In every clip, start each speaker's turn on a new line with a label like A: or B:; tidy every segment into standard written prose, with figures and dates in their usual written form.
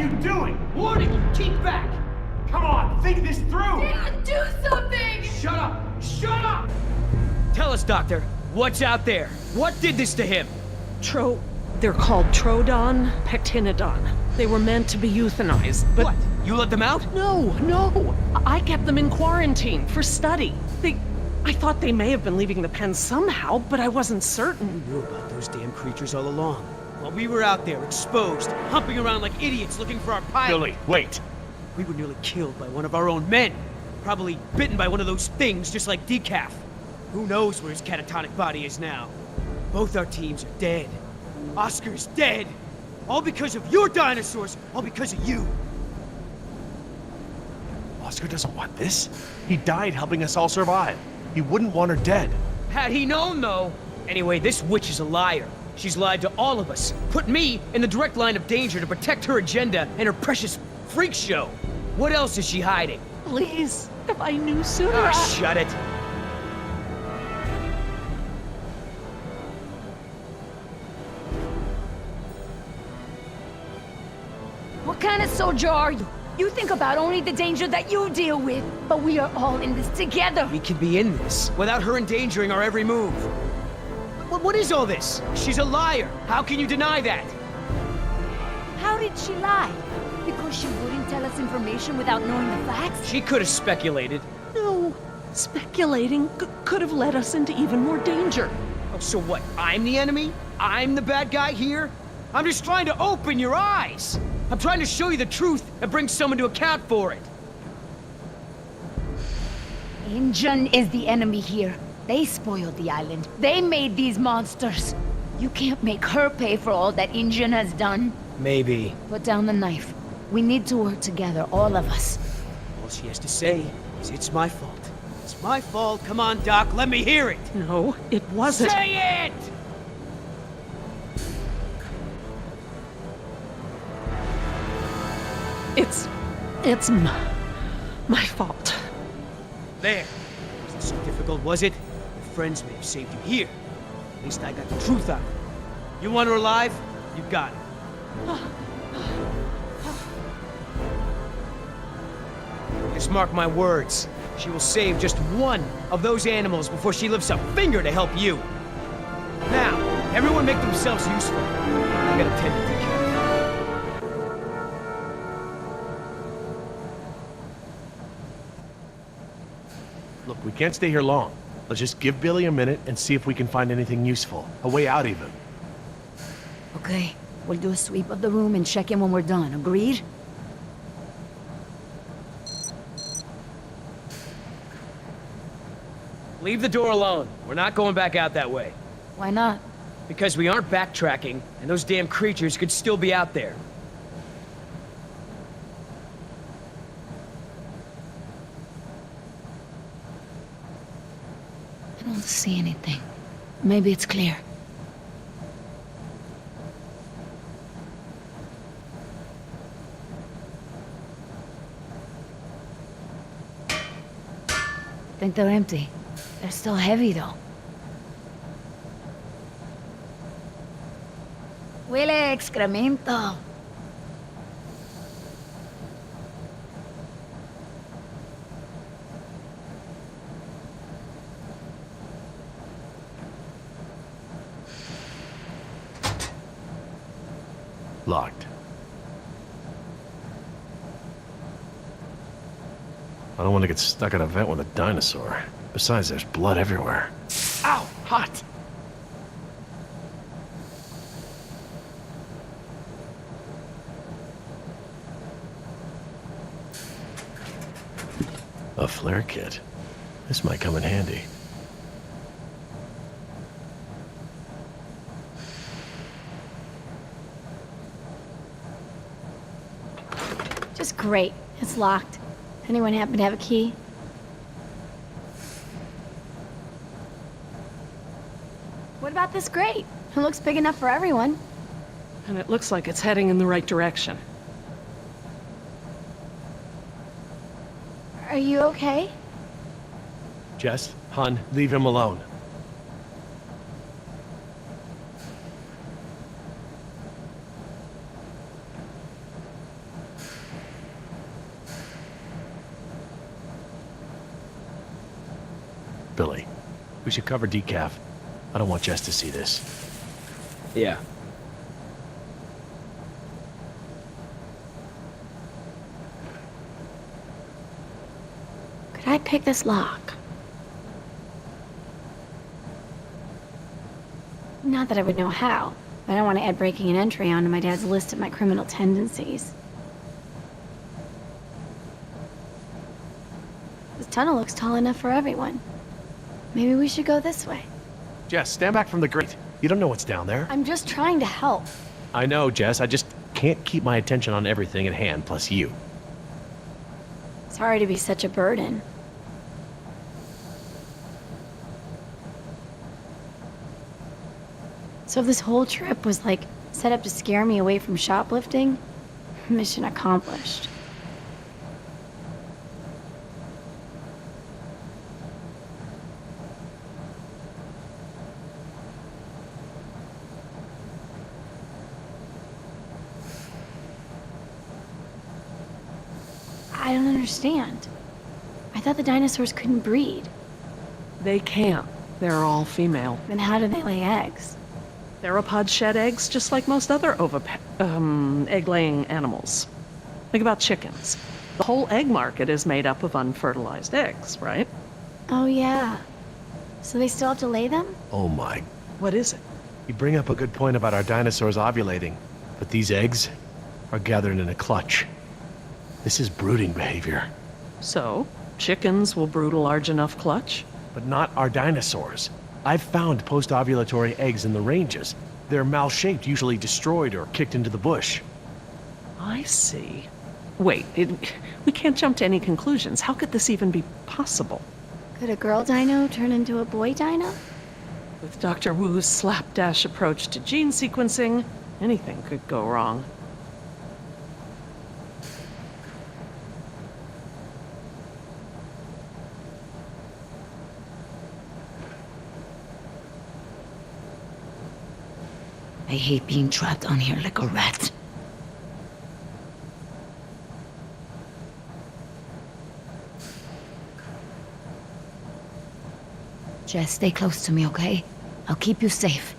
A: you doing?
B: Warning you, keep back!
A: Come on, think this through!
C: Dad, do something!
B: Shut up! Shut up! Tell us, Doctor, what's out there? What did this to him?
D: They're called Trodon Pectinodon. They were meant to be euthanized, but...
B: What? You let them out?
D: No. I kept them in quarantine for study. I thought they may have been leaving the pen somehow, but I wasn't certain.
B: We knew about those damn creatures all along. While we were out there, exposed, humping around like idiots looking for our pilot.
A: Billy, wait.
B: We were nearly killed by one of our own men. Probably bitten by one of those things just like Decaf. Who knows where his catatonic body is now? Both our teams are dead. Oscar's dead. All because of your dinosaurs. All because of you.
A: Oscar doesn't want this. He died helping us all survive. He wouldn't want her dead.
B: Had he known, though. Anyway, this witch is a liar. She's lied to all of us. Put me in the direct line of danger to protect her agenda and her precious freak show. What else is she hiding?
D: Please, if I knew sooner,
B: Ah, shut it.
C: What kind of soldier are you? You think about only the danger that you deal with, but we are all in this together.
B: We could be in this without her endangering our every move. What is all this? She's a liar. How can you deny that?
C: How did she lie? Because she wouldn't tell us information without knowing the facts?
B: She could have speculated.
D: No. Speculating could have led us into even more danger.
B: Oh, so what? I'm the enemy? I'm the bad guy here? I'm just trying to open your eyes. I'm trying to show you the truth and bring someone to account for it.
C: InGen is the enemy here. They spoiled the island. They made these monsters. You can't make her pay for all that InGen has done.
B: Maybe.
C: Put down the knife. We need to work together, all of us.
B: All she has to say is it's my fault. It's my fault. Come on, Doc, let me hear it.
D: No, it wasn't.
B: Say it!
D: It's my fault.
B: There. Was it so difficult, was it? Your friends may have saved you here. At least I got the truth out of it. You want her alive? You got it. Just mark my words. She will save just one of those animals before she lifts a finger to help you. Now, everyone make themselves useful. I gotta tend to take care of it.
A: Look, we can't stay here long. Let's just give Billy a minute and see if we can find anything useful. A way out, even.
C: Okay, we'll do a sweep of the room and check in when we're done. Agreed?
B: Leave the door alone. We're not going back out that way.
C: Why not?
B: Because we aren't backtracking, and those damn creatures could still be out there.
C: I don't see anything. Maybe it's clear. Think they're empty. They're still heavy, though. Huele excremento.
A: Locked. I don't want to get stuck at a vent with a dinosaur. Besides, there's blood everywhere. Ow! Hot! A flare kit. This might come in handy.
C: Just great. It's locked. Anyone happen to have a key? What about this grate? It looks big enough for everyone.
D: And it looks like it's heading in the right direction.
C: Are you okay?
A: Jess, Hun, leave him alone. Billy. We should cover decaf. I don't want Jess to see this.
B: Yeah.
E: Could I pick this lock? Not that I would know how, but I don't want to add breaking and entry onto my dad's list of my criminal tendencies. This tunnel looks tall enough for everyone. Maybe we should go this way.
A: Jess, stand back from the grate. You don't know what's down there.
E: I'm just trying to help.
A: I know, Jess. I just can't keep my attention on everything at hand, plus you.
E: Sorry to be such a burden. So if this whole trip was like set up to scare me away from shoplifting, mission accomplished. I don't understand. I thought the dinosaurs couldn't breed.
D: They can. They're all female.
E: Then how do they lay eggs?
D: Theropods shed eggs just like most other egg-laying animals. Think about chickens. The whole egg market is made up of unfertilized eggs, right?
E: Oh yeah. So they still have to lay them?
A: Oh my.
D: What is it?
A: You bring up a good point about our dinosaurs ovulating, but these eggs are gathered in a clutch. This is brooding behavior.
D: So, chickens will brood a large enough clutch?
A: But not our dinosaurs. I've found post-ovulatory eggs in the ranges. They're mal-shaped, usually destroyed or kicked into the bush.
D: I see. Wait, we can't jump to any conclusions. How could this even be possible?
E: Could a girl dino turn into a boy dino?
D: With Dr. Wu's slapdash approach to gene sequencing, anything could go wrong.
C: I hate being trapped on here like a rat. Jess, stay close to me, okay? I'll keep you safe.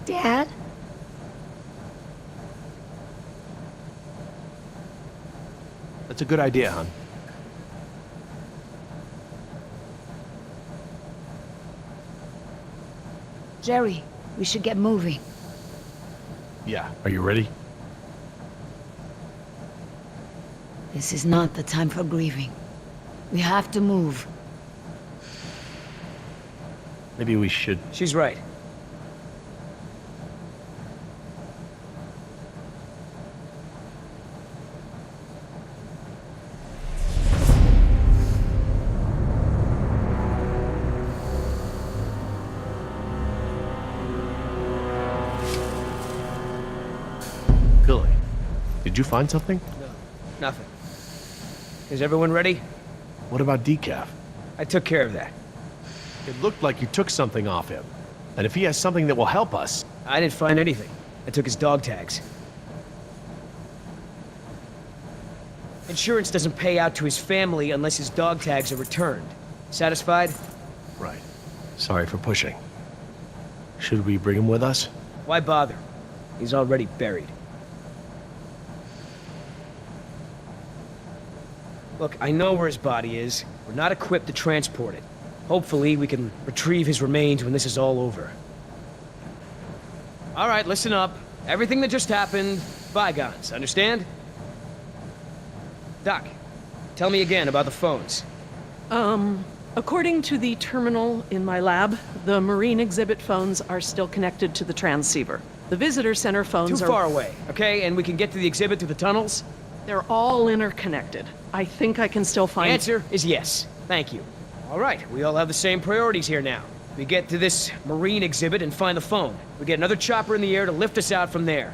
E: Dad?
A: That's a good idea, hon.
C: Jerry, we should get moving.
A: Yeah, are you ready?
C: This is not the time for grieving. We have to move.
A: Maybe we should...
B: She's right.
A: Billy, did you find something?
B: No, nothing. Is everyone ready?
A: What about decaf?
B: I took care of that.
A: It looked like you took something off him. And if he has something that will help us...
B: I didn't find anything. I took his dog tags. Insurance doesn't pay out to his family unless his dog tags are returned. Satisfied?
A: Right. Sorry for pushing. Should we bring him with us?
B: Why bother? He's already buried. Look, I know where his body is. We're not equipped to transport it. Hopefully, we can retrieve his remains when this is all over. All right, listen up. Everything that just happened, bygones, understand? Doc, tell me again about the phones.
D: According to the terminal in my lab, the marine exhibit phones are still connected to the transceiver. The visitor center phones
B: Too
D: are...
B: far away, okay? And we can get to the exhibit through the tunnels?
D: They're all interconnected. I think I can still find...
B: Answer is yes. Thank you. All right, we all have the same priorities here now. We get to this marine exhibit and find the phone. We get another chopper in the air to lift us out from there.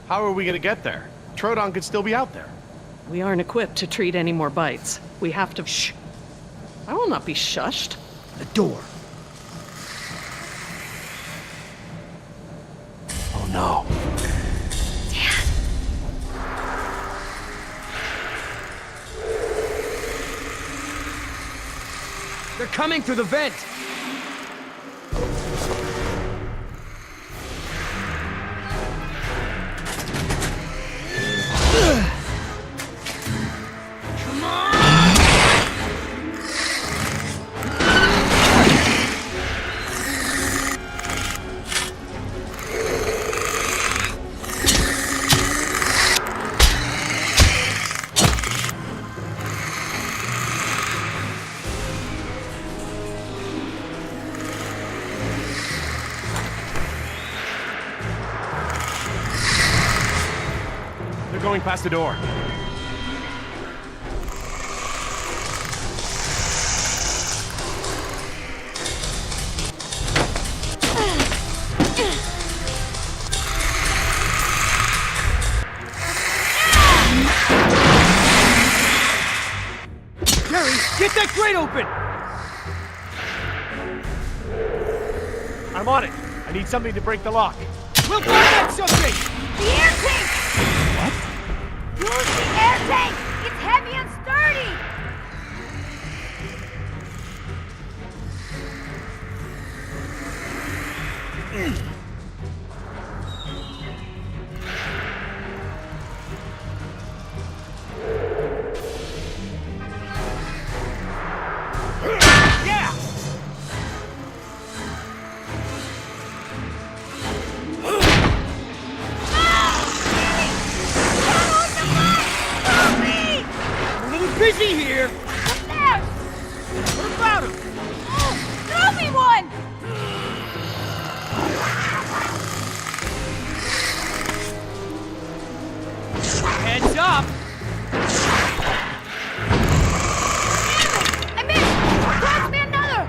A: How are we gonna get there? Troodon could still be out there.
D: We aren't equipped to treat any more bites. We have to... Shh. I will not be shushed.
B: The door.
A: Oh no.
B: They're coming through the vent! Come on!
A: They're going past the door.
B: Jerry, get that grate open!
A: I'm on it. I need something to break the lock.
B: We'll find that something!
C: The air tank! What? Use the air tank! It's heavy and sturdy!
B: Yeah! I'm a little busy here!
C: There!
B: What about him?
C: Oh, throw me one!
B: Heads up!
C: I missed! Toss me another!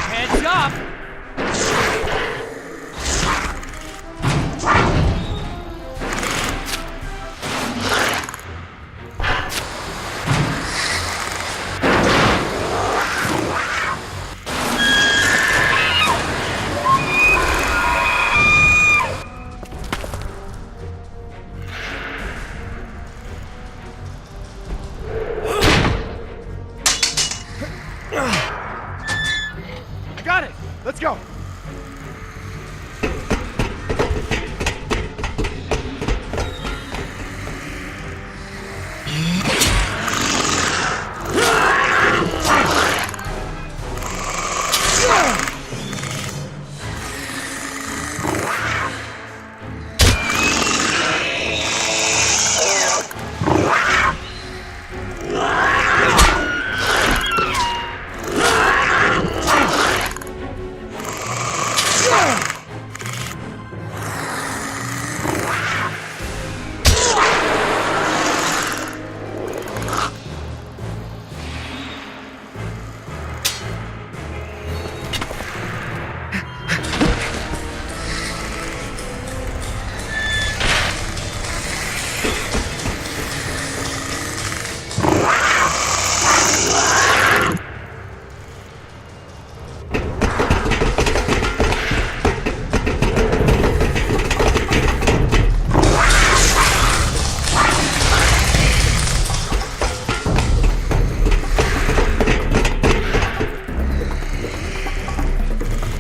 B: Heads up!
A: I got it. Let's go.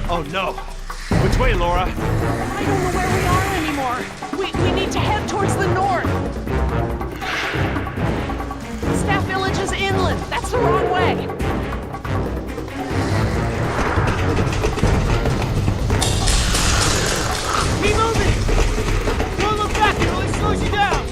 A: Oh no. Which way, Laura?
D: I don't know where we are anymore. We need to head towards the north. Staff Village is inland. That's the wrong way.
B: Keep moving! Don't look back, it only slows you down!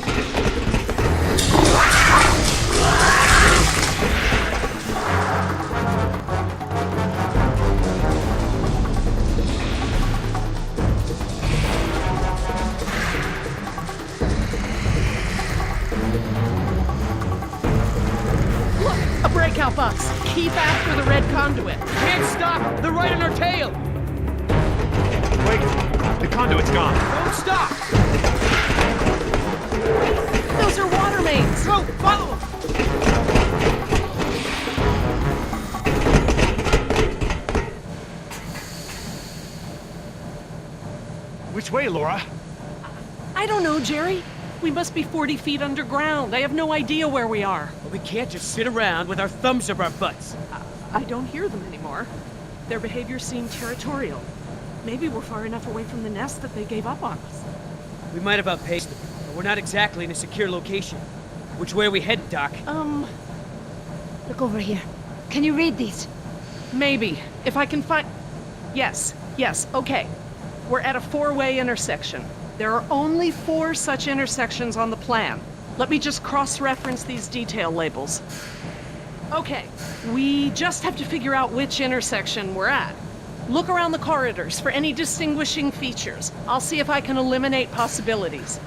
D: Look, a breakout box. Keep after the red conduit.
B: Can't stop! They're right on our tail!
A: Wait. The conduit's gone.
B: Don't stop!
D: Those are water mains.
B: Go, follow them!
A: Which way, Laura?
D: I don't know, Jerry. We must be 40 feet underground. I have no idea where we are.
B: But we can't just sit around with our thumbs up our butts.
D: I don't hear them anymore. Their behavior seemed territorial. Maybe we're far enough away from the nest that they gave up on us.
B: We might have outpaced them, but we're not exactly in a secure location. Which way are we headed, Doc?
C: Look over here. Can you read these?
D: Maybe. If I can find... Yes, okay. We're at a 4-way intersection. There are only 4 such intersections on the plan. Let me just cross-reference these detail labels. Okay, we just have to figure out which intersection we're at. Look around the corridors for any distinguishing features. I'll see if I can eliminate possibilities.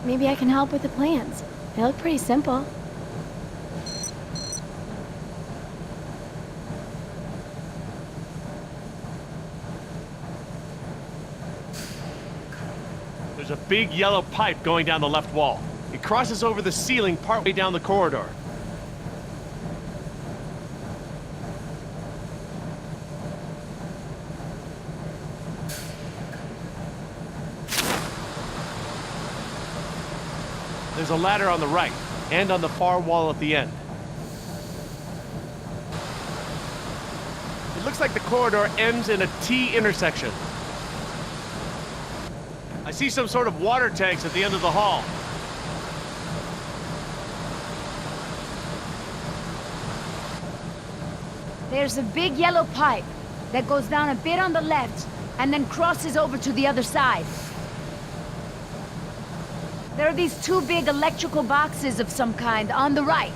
E: Maybe I can help with the plans. They look pretty simple.
A: There's a big yellow pipe going down the left wall. It crosses over the ceiling partway down the corridor. There's a ladder on the right, and on the far wall at the end. It looks like the corridor ends in a T intersection. I see some sort of water tanks at the end of the hall.
C: There's a big yellow pipe that goes down a bit on the left and then crosses over to the other side. There are these 2 big electrical boxes of some kind on the right.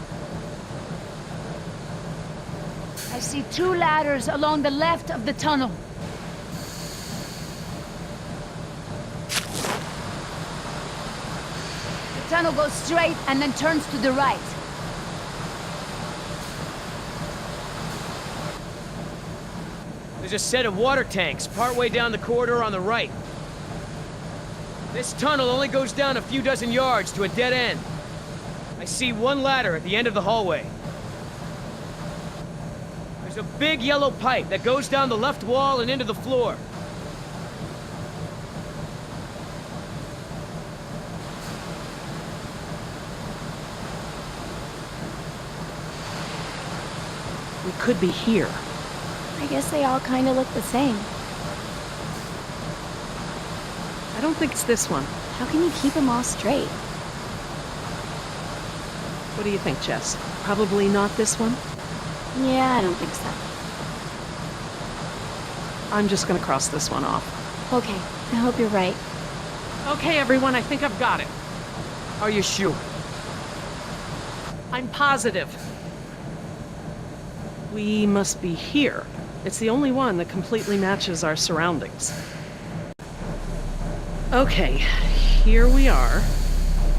C: I see 2 ladders along the left of the tunnel. The tunnel goes straight and then turns to the right.
B: There's a set of water tanks partway down the corridor on the right. This tunnel only goes down a few dozen yards to a dead end. I see 1 ladder at the end of the hallway. There's a big yellow pipe that goes down the left wall and into the floor.
D: We could be here.
E: I guess they all kind of look the same.
D: I don't think it's this one.
E: How can you keep them all straight?
D: What do you think, Jess? Probably not this one?
E: Yeah, I don't think so.
D: I'm just gonna cross this one off.
E: Okay, I hope you're right.
D: Okay, everyone, I think I've got it.
B: Are you sure?
D: I'm positive. We must be here. It's the only one that completely matches our surroundings. Okay, here we are.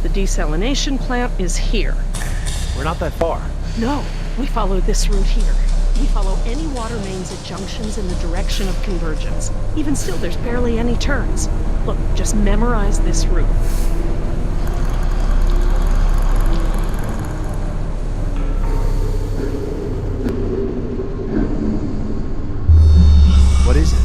D: The desalination plant is here.
A: We're not that far.
D: No, we follow this route here. We follow any water mains at junctions in the direction of convergence. Even still, there's barely any turns. Look, just memorize this route.
A: What is it?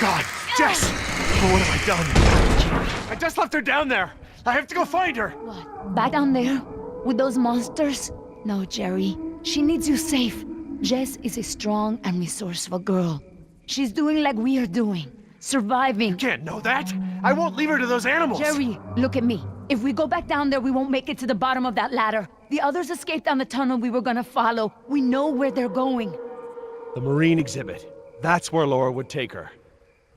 A: God, Jess! Oh, what have I done? I just left her down there. I have to go find her.
C: What? Back down there? With those monsters? No, Jerry. She needs you safe. Jess is a strong and resourceful girl. She's doing like we are doing. Surviving.
A: You can't know that. I won't leave her to those animals.
C: Jerry, look at me. If we go back down there, we won't make it to the bottom of that ladder. The others escaped down the tunnel we were gonna follow. We know where they're going.
A: The marine exhibit. That's where Laura would take her.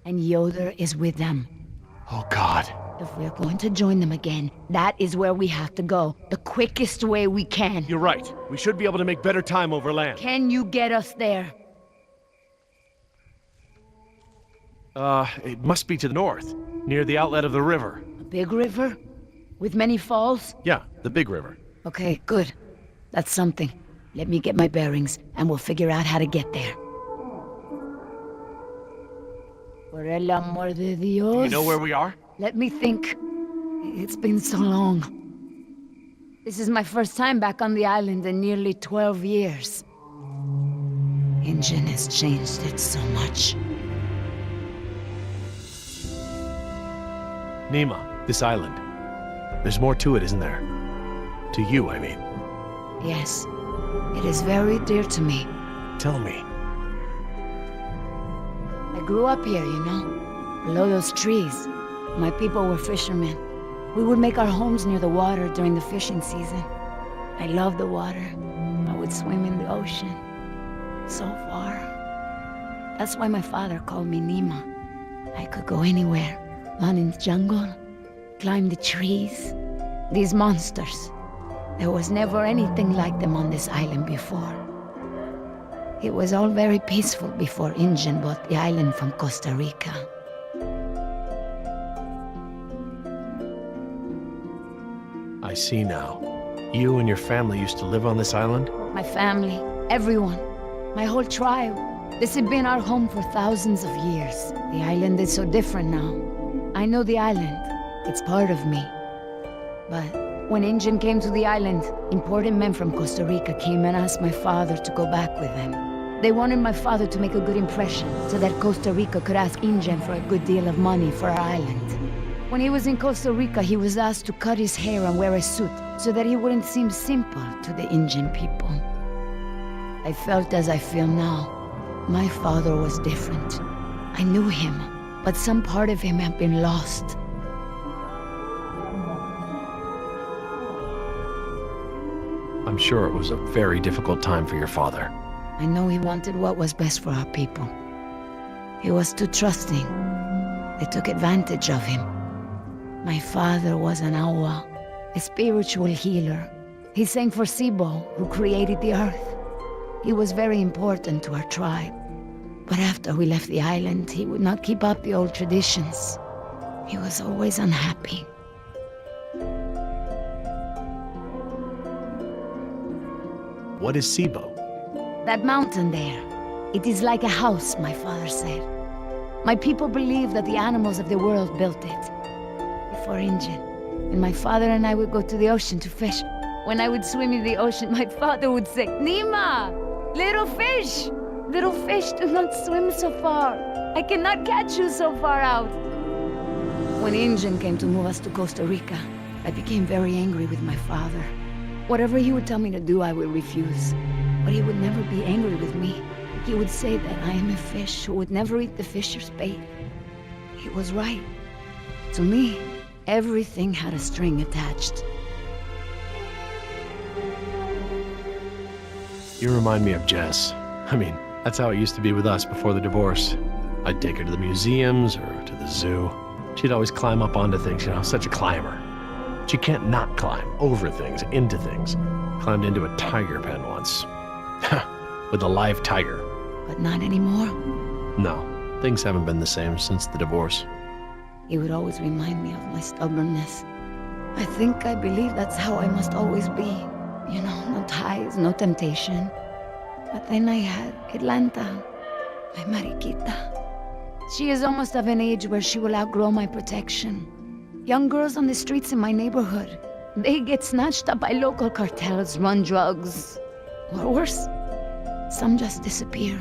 C: And Yoder is with them.
A: Oh, God.
C: If we're going to join them again, that is where we have to go. The quickest way we can.
A: You're right. We should be able to make better time over land.
C: Can you get us there?
A: It must be to the north, near the outlet of the river.
C: A big river? With many falls?
A: Yeah, the big river.
C: Okay, good. That's something. Let me get my bearings, and we'll figure out how to get there. Por el amor de Dios.
A: You know where we are?
C: Let me think. It's been so long. This is my first time back on the island in nearly 12 years. Injun has changed it so much.
A: Nima, this island. There's more to it, isn't there? To you, I mean.
C: Yes, it is very dear to me.
A: Tell me.
C: I grew up here, you know, below those trees. My people were fishermen. We would make our homes near the water during the fishing season. I loved the water. I would swim in the ocean. So far. That's why my father called me Nima. I could go anywhere. Run in the jungle, climb the trees. These monsters. There was never anything like them on this island before. It was all very peaceful before Injun bought the island from Costa Rica.
A: I see now. You and your family used to live on this island?
C: My family, everyone, my whole tribe. This had been our home for thousands of years. The island is so different now. I know the island. It's part of me. But when Injun came to the island, important men from Costa Rica came and asked my father to go back with them. They wanted my father to make a good impression so that Costa Rica could ask Injun for a good deal of money for our island. When he was in Costa Rica, he was asked to cut his hair and wear a suit so that he wouldn't seem simple to the Injun people. I felt as I feel now. My father was different. I knew him, but some part of him had been lost.
A: I'm sure it was a very difficult time for your father.
C: I know he wanted what was best for our people. He was too trusting. They took advantage of him. My father was an awa, a spiritual healer. He sang for Sibo, who created the earth. He was very important to our tribe. But after we left the island, he would not keep up the old traditions. He was always unhappy.
A: What is Sibo?
C: That mountain there. It is like a house, my father said. My people believe that the animals of the world built it. Before Injun. And my father and I would go to the ocean to fish. When I would swim in the ocean, my father would say, Nima! Little fish! Little fish, do not swim so far. I cannot catch you so far out. When Injun came to move us to Costa Rica, I became very angry with my father. Whatever he would tell me to do, I would refuse. But he would never be angry with me. He would say that I am a fish who would never eat the fisher's bait. He was right. To me, everything had a string attached.
A: You remind me of Jess. I mean, that's how it used to be with us before the divorce. I'd take her to the museums or to the zoo. She'd always climb up onto things, you know, such a climber. She can't not climb over things, into things. Climbed into a tiger pen once. With a live tiger.
C: But not anymore.
A: No, things haven't been the same since the divorce.
C: He would always remind me of my stubbornness. I think I believe that's how I must always be. You know, no ties, no temptation. But then I had Atlanta, my Mariquita. She is almost of an age where she will outgrow my protection. Young girls on the streets in my neighborhood, they get snatched up by local cartels, run drugs. Or worse, some just disappear.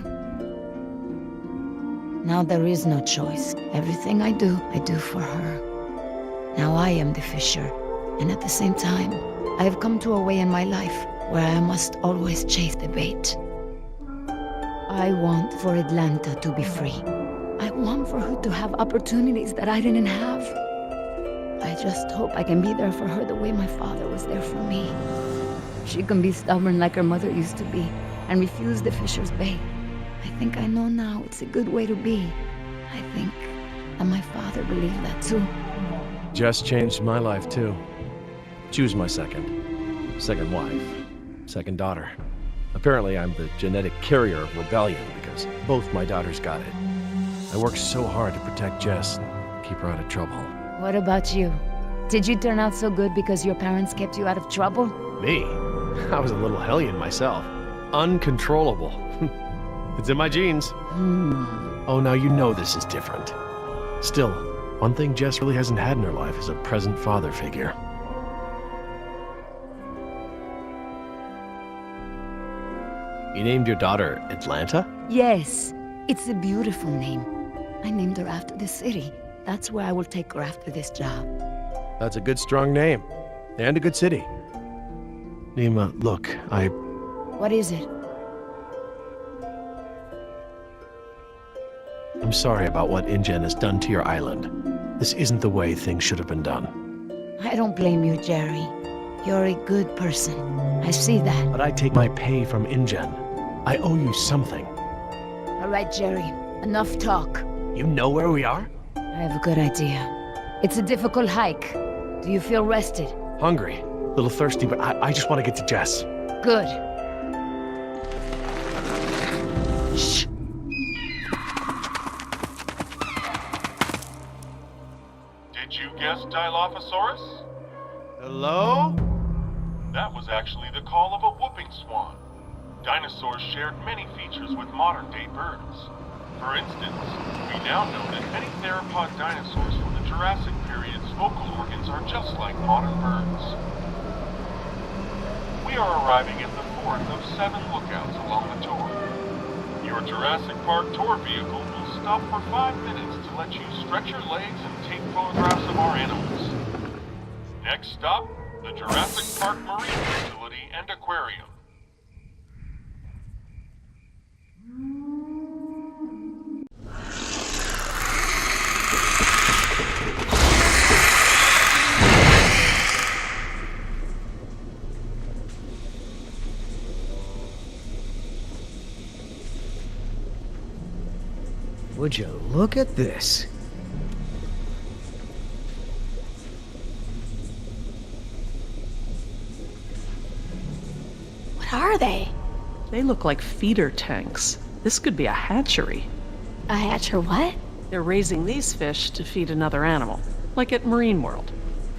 C: Now there is no choice. Everything I do for her. Now I am the fisher, and at the same time, I have come to a way in my life where I must always chase the bait. I want for Atlanta to be free. I want for her to have opportunities that I didn't have. I just hope I can be there for her the way my father was there for me. She can be stubborn like her mother used to be and refuse the fisher's bait. I think I know now it's a good way to be. I think that my father believed that too.
A: Jess changed my life too. She was my second wife, second daughter. Apparently I'm the genetic carrier of rebellion because both my daughters got it. I worked so hard to protect Jess and keep her out of trouble.
C: What about you? Did you turn out so good because your parents kept you out of trouble?
A: Me? I was a little hellion myself. Uncontrollable. It's in my genes. Oh, now you know this is different. Still, one thing Jess really hasn't had in her life is a present father figure. You named your daughter Atlanta?
C: Yes, it's a beautiful name. I named her after the city. That's where I will take her after this job.
A: That's a good, strong name. And a good city. Nima, look,
C: What is it?
A: I'm sorry about what InGen has done to your island. This isn't the way things should have been done.
C: I don't blame you, Jerry. You're a good person. I see that.
A: But I take my pay from InGen. I owe you something.
C: All right, Jerry. Enough talk.
A: You know where we are?
C: I have a good idea. It's a difficult hike. Do you feel rested?
A: Hungry. A little thirsty, but I just want to get to Jess.
C: Good. Shh.
F: Did you guess Dilophosaurus?
A: Hello?
F: That was actually the call of a whooping swan. Dinosaurs shared many features with modern-day birds. For instance, we now know that many theropod dinosaurs from the Jurassic period's vocal organs are just like modern birds. We are arriving at the fourth of 7 lookouts along the tour. Your Jurassic Park tour vehicle will stop for 5 minutes to let you stretch your legs and take photographs of our animals. Next stop, the Jurassic Park Marine Facility and Aquarium.
B: Would you look at this?
E: What are they?
D: They look like feeder tanks. This could be a hatchery.
E: A hatcher what?
D: They're raising these fish to feed another animal, like at Marine World.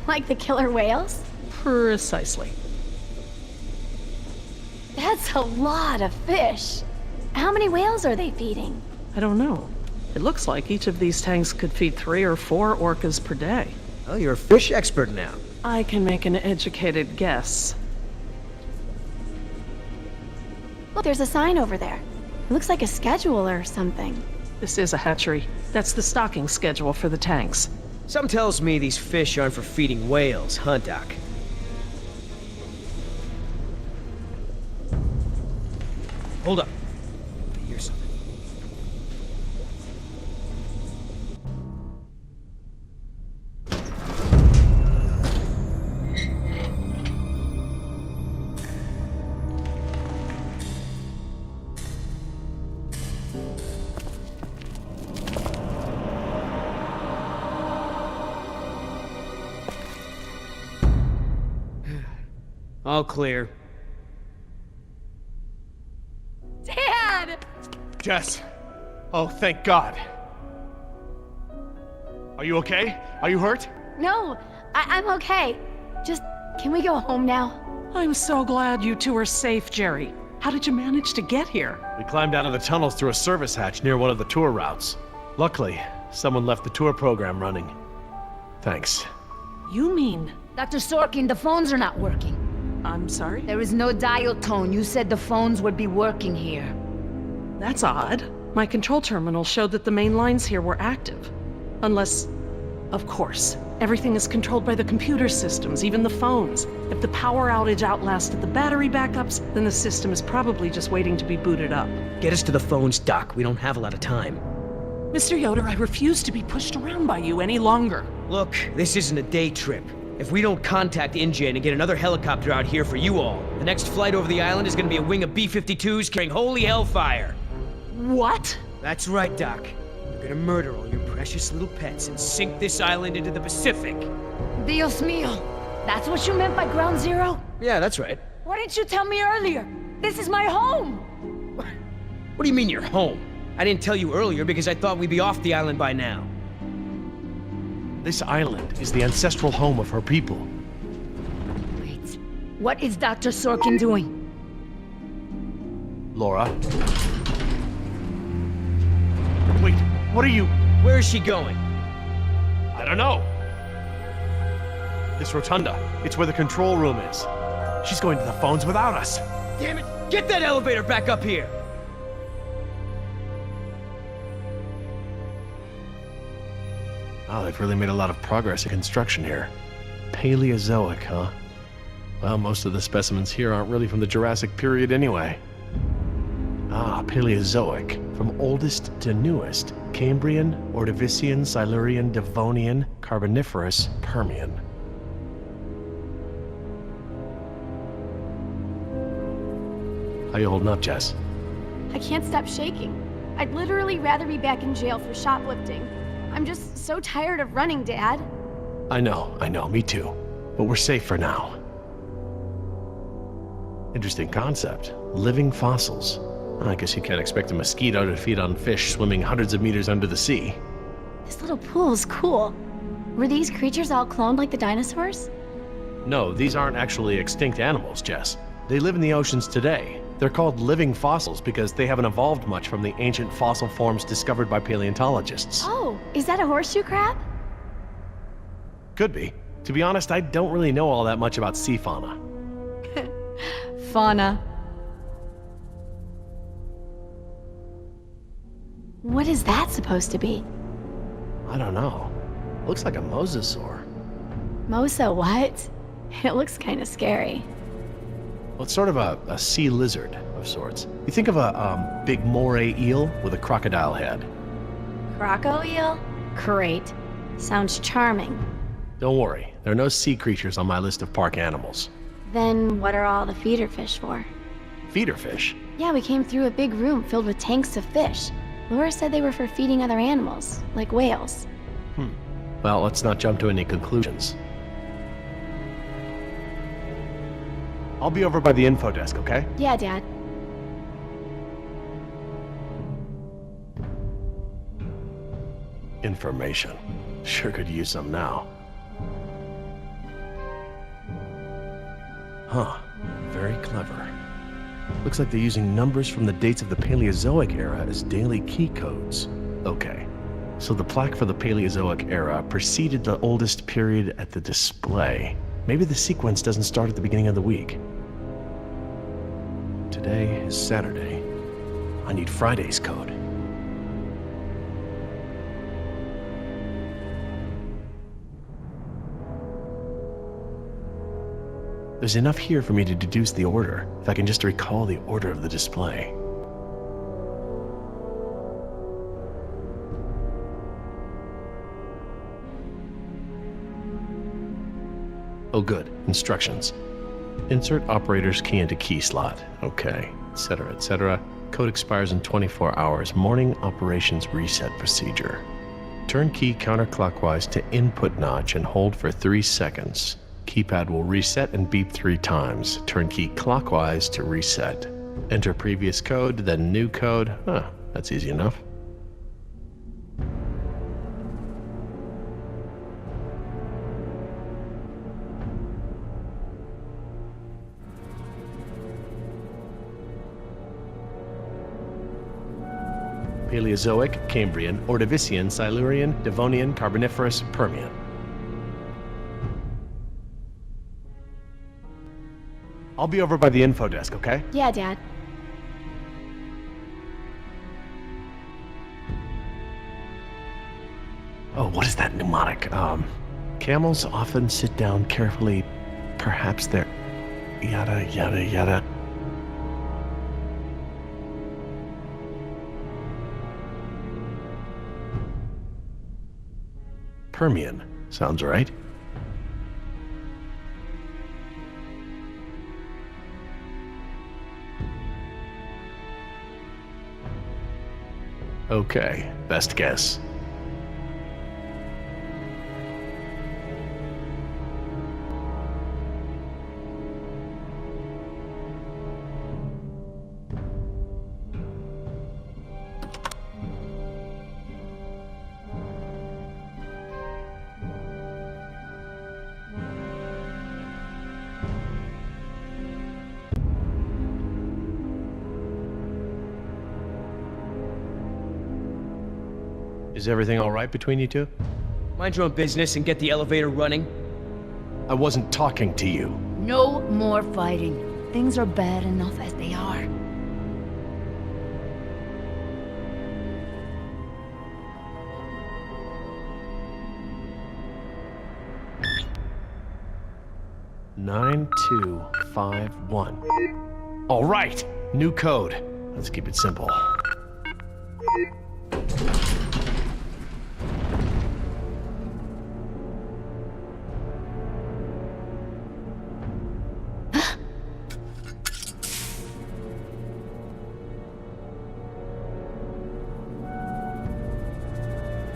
E: Like the killer whales?
D: Precisely.
E: That's a lot of fish. How many whales are they feeding?
D: I don't know. It looks like each of these tanks could feed 3 or 4 orcas per day.
B: Oh, you're a fish expert now.
D: I can make an educated guess.
E: Look, there's a sign over there. It looks like a schedule or something.
D: This is a hatchery. That's the stocking schedule for the tanks.
B: Something tells me these fish aren't for feeding whales, huh, Doc? Hold up. I hear something. All clear.
E: Dad!
A: Jess! Oh, thank God. Are you okay? Are you hurt?
E: No, I'm okay. Just, can we go home now?
D: I'm so glad you two are safe, Jerry. How did you manage to get here?
A: We climbed out of the tunnels through a service hatch near one of the tour routes. Luckily, someone left the tour program running. Thanks.
D: You mean...
C: Dr. Sorkin, the phones are not working.
D: I'm sorry?
C: There is no dial tone. You said the phones would be working here.
D: That's odd. My control terminal showed that the main lines here were active. Unless, of course, everything is controlled by the computer systems, even the phones. If the power outage outlasted the battery backups, then the system is probably just waiting to be booted up.
B: Get us to the phones, Doc. We don't have a lot of time.
D: Mr. Yoder, I refuse to be pushed around by you any longer.
B: Look, this isn't a day trip. If we don't contact InGen and get another helicopter out here for you all, the next flight over the island is gonna be a wing of B-52s carrying holy hellfire.
D: What?
B: That's right, Doc. We're gonna murder all your precious little pets and sink this island into the Pacific.
C: Dios mío. That's what you meant by ground zero?
B: Yeah, that's right.
C: Why didn't you tell me earlier? This is my home!
B: What do you mean you're home? I didn't tell you earlier because I thought we'd be off the island by now.
A: This island is the ancestral home of her people.
C: Wait, what is Dr. Sorkin doing?
A: Laura? Wait, what are you...
B: Where is she going?
A: I don't know. This rotunda. It's where the control room is. She's going to the phones without us.
B: Damn it! Get that elevator back up here!
A: Oh, they've really made a lot of progress in construction here. Paleozoic, huh? Well, most of the specimens here aren't really from the Jurassic period anyway. Ah, Paleozoic. From oldest to newest. Cambrian, Ordovician, Silurian, Devonian, Carboniferous, Permian. How you holding up, Jess?
E: I can't stop shaking. I'd literally rather be back in jail for shoplifting. I'm just so tired of running, Dad.
A: I know, me too. But we're safe for now. Interesting concept. Living fossils. I guess you can't expect a mosquito to feed on fish swimming hundreds of meters under the sea.
E: This little pool's cool. Were these creatures all cloned like the dinosaurs?
A: No, these aren't actually extinct animals, Jess. They live in the oceans today. They're called living fossils because they haven't evolved much from the ancient fossil forms discovered by paleontologists.
E: Oh, is that a horseshoe crab?
A: Could be. To be honest, I don't really know all that much about sea fauna.
E: Fauna. What is that supposed to be?
A: I don't know. Looks like a mosasaur.
E: Mosa what? It looks kind of scary.
A: Well, it's sort of a sea lizard of sorts. You think of a big moray eel with a crocodile head.
E: Croco eel? Great. Sounds charming.
A: Don't worry, there are no sea creatures on my list of park animals.
E: Then what are all the feeder fish for?
A: Feeder fish?
E: Yeah, we came through a big room filled with tanks of fish. Laura said they were for feeding other animals, like whales.
A: Well, let's not jump to any conclusions. I'll be over by the info desk, okay?
E: Yeah, Dad.
A: Information. Sure could use some now. Huh. Very clever. Looks like they're using numbers from the dates of the Paleozoic era as daily key codes. Okay. So the plaque for the Paleozoic era preceded the oldest period at the display. Maybe the sequence doesn't start at the beginning of the week. Today is Saturday. I need Friday's code. There's enough here for me to deduce the order, if I can just recall the order of the display. Oh good, instructions. Insert operator's key into key slot. Okay, etc., etc. Code expires in 24 hours. Morning operations reset procedure. Turn key counterclockwise to input notch and hold for 3 seconds. Keypad will reset and beep 3 times. Turn key clockwise to reset. Enter previous code, then new code. Huh, that's easy enough. Paleozoic, Cambrian, Ordovician, Silurian, Devonian, Carboniferous, Permian. I'll be over by the info desk, okay?
E: Yeah, Dad.
A: that mnemonic. Camels often sit down carefully. Perhaps they're... yada, yada, yada. Permian. Sounds right. Okay, best guess. Is everything all right between you two?
B: Mind your own business and get the elevator running.
A: I wasn't talking to you.
C: No more fighting. Things are bad enough as they are.
A: Nine, 251. All right, new code. Let's keep it simple.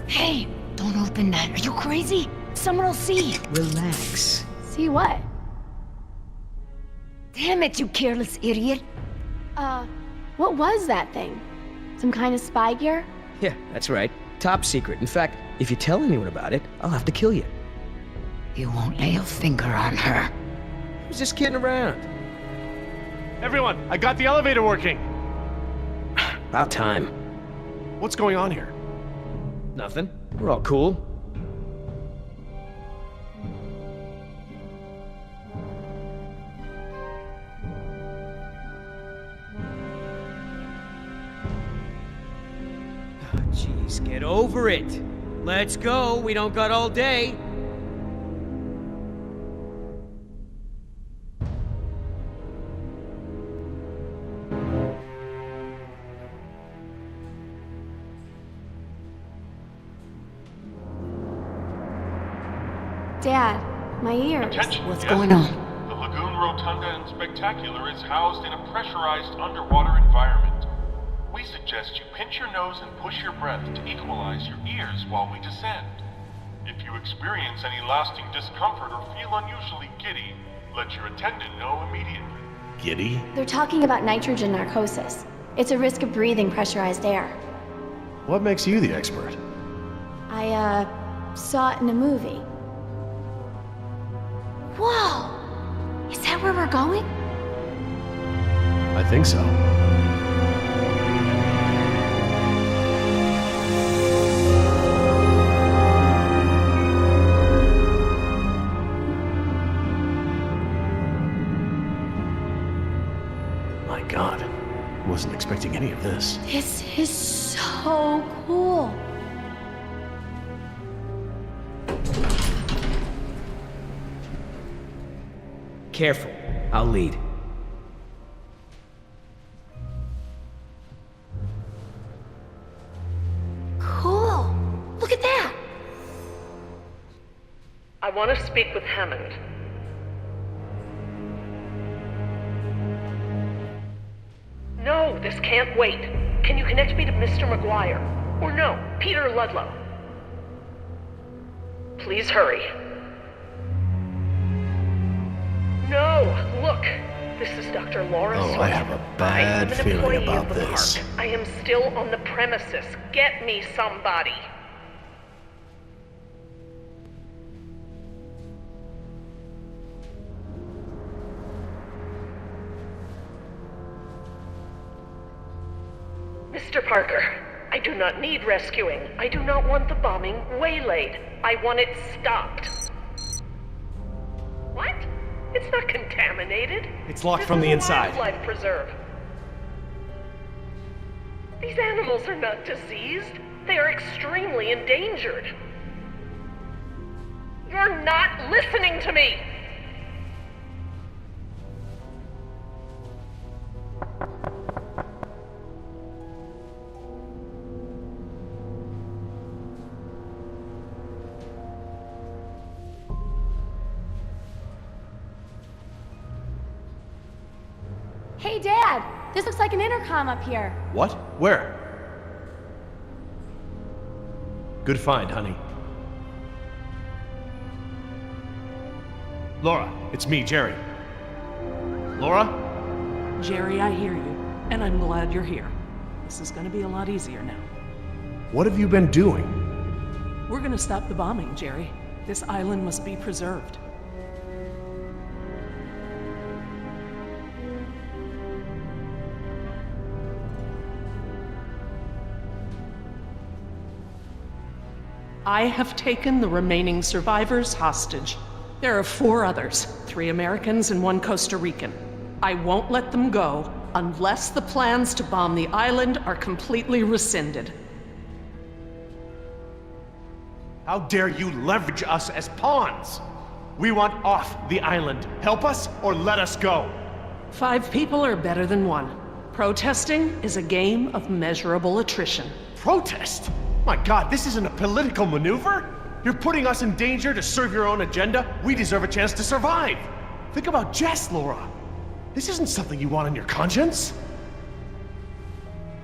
C: Hey, don't open that. Are you crazy? Someone will see.
B: Relax.
E: See what?
C: Damn it, you careless idiot.
E: What was that thing? Some kind of spy gear?
B: Yeah, that's right. Top secret. In fact, if you tell anyone about it, I'll have to kill you.
C: You won't lay a finger on her.
B: I was just kidding around.
A: Everyone, I got the elevator working.
B: About time.
A: What's going on here?
B: Nothing. We're all cool. Jeez, get over it. Let's go. We don't got all day.
E: Dad, my ears.
F: Attention,
C: What's
F: yes.
C: going on?
F: The Lagoon Rotunda and Spectacular is housed in a pressurized underwater environment. We suggest you pinch your nose and push your breath to equalize your ears while we descend. If you experience any lasting discomfort or feel unusually giddy, let your attendant know immediately.
A: Giddy?
E: They're talking about nitrogen narcosis. It's a risk of breathing pressurized air.
A: What makes you the expert?
E: I, saw it in a movie. Whoa! Is that where we're going?
A: I think so. My God, wasn't expecting any of this.
E: This is so cool.
B: Careful. I'll lead.
E: Cool. Look at that.
D: I want to speak with Hammond. No, this can't wait. Can you connect me to Mr. McGuire? Or no, Peter Ludlow? Please hurry. No, look. This is Dr. Laura
A: Oh,
D: Sawyer.
A: I have a bad
D: I am an
A: feeling
D: employee
A: about
D: of the
A: this.
D: park. I am still on the premises. Get me somebody. Mr. Parker, I do not need rescuing. I do not want the bombing waylaid. I want it stopped. What? It's not contaminated.
A: It's locked
D: This
A: from
D: is
A: the
D: a
A: inside.
D: wildlife preserve. These animals are not diseased. They are extremely endangered. You're not listening to me!
E: Hey, Dad! This looks like an intercom up here.
A: What? Where? Good find, honey. Laura, it's me, Jerry. Laura?
D: Jerry, I hear you, and I'm glad you're here. This is gonna be a lot easier now.
A: What have you been doing?
D: We're gonna stop the bombing, Jerry. This island must be preserved. I have taken the remaining survivors hostage. There are 4 others, 3 Americans and 1 Costa Rican. I won't let them go unless the plans to bomb the island are completely rescinded.
A: How dare you leverage us as pawns? We want off the island. Help us or let us go.
D: 5 people are better than 1. Protesting is a game of measurable attrition.
A: Protest? My God, this isn't a political maneuver. You're putting us in danger to serve your own agenda. We deserve a chance to survive. Think about Jess, Laura. This isn't something you want on your conscience.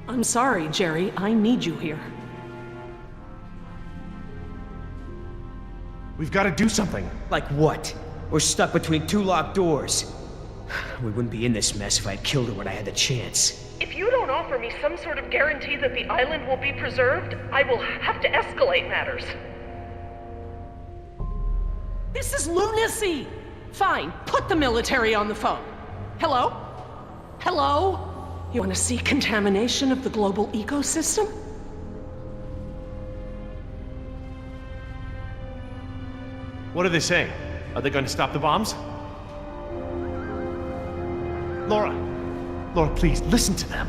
D: I'm sorry, Jerry. I need you here.
A: We've got to do something.
B: Like what? We're stuck between 2 locked doors. We wouldn't be in this mess if I'd killed her when I had the chance.
D: If you don't offer me some sort of guarantee that the island will be preserved, I will have to escalate matters. This is lunacy! Fine, put the military on the phone. Hello? Hello? You want to see contamination of the global ecosystem?
A: What are they saying? Are they going to stop the bombs? Laura, please, listen to them.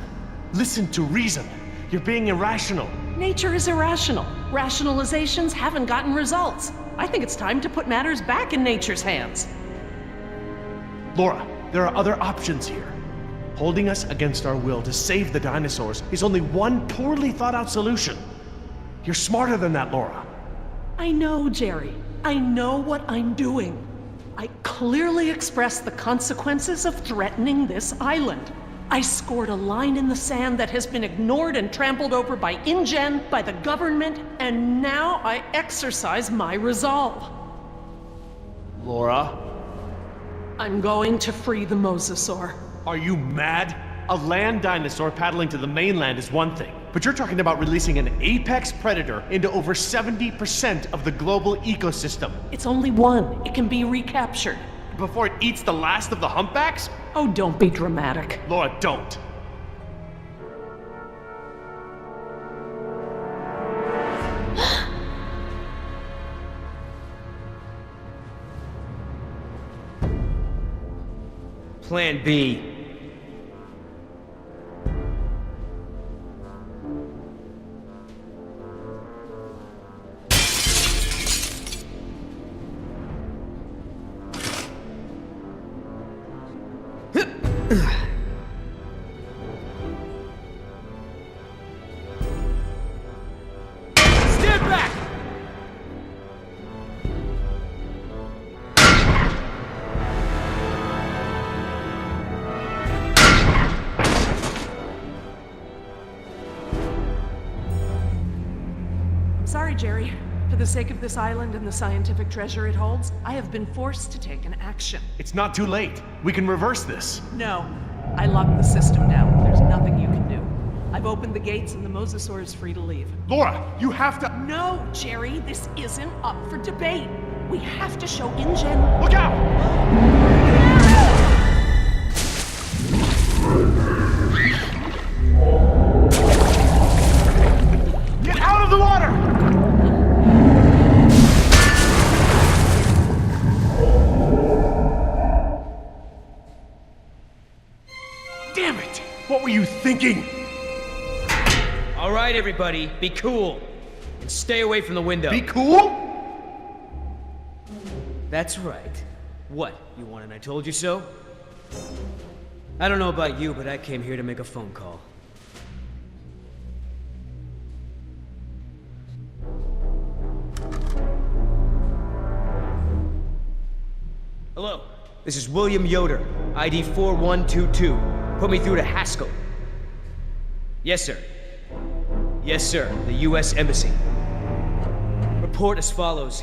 A: Listen to reason. You're being irrational.
D: Nature is irrational. Rationalizations haven't gotten results. I think it's time to put matters back in nature's hands.
A: Laura, there are other options here. Holding us against our will to save the dinosaurs is only one poorly thought out solution. You're smarter than that, Laura.
D: I know, Jerry. I know what I'm doing. I clearly expressed the consequences of threatening this island. I scored a line in the sand that has been ignored and trampled over by InGen, by the government, and now I exercise my resolve.
A: Laura?
D: I'm going to free the mosasaur.
A: Are you mad? A land dinosaur paddling to the mainland is one thing, but you're talking about releasing an apex predator into over 70% of the global ecosystem.
D: It's only one. It can be recaptured.
A: Before it eats the last of the humpbacks?
D: Oh, don't be dramatic.
A: Laura, don't.
B: Plan B. Stand back!
D: Sorry, Jerry. For the sake of this island and the scientific treasure it holds, I have been forced to take an action.
A: It's not too late. We can reverse this.
D: No. I locked the system down. There's nothing you can do. I've opened the gates and the mosasaur is free to leave.
A: Laura, you have to...
D: No, Jerry, this isn't up for debate. We have to show InGen...
A: Look out! Get out of the water! Damn it! What were you thinking?
B: All right, everybody, be cool. And stay away from the window.
A: Be cool?
B: That's right. What, you want an I told you so? I don't know about you, but I came here to make a phone call. Hello, this is William Yoder, ID 4122. Put me through to Haskell. Yes, sir. Yes, sir, the U.S. Embassy. Report as follows.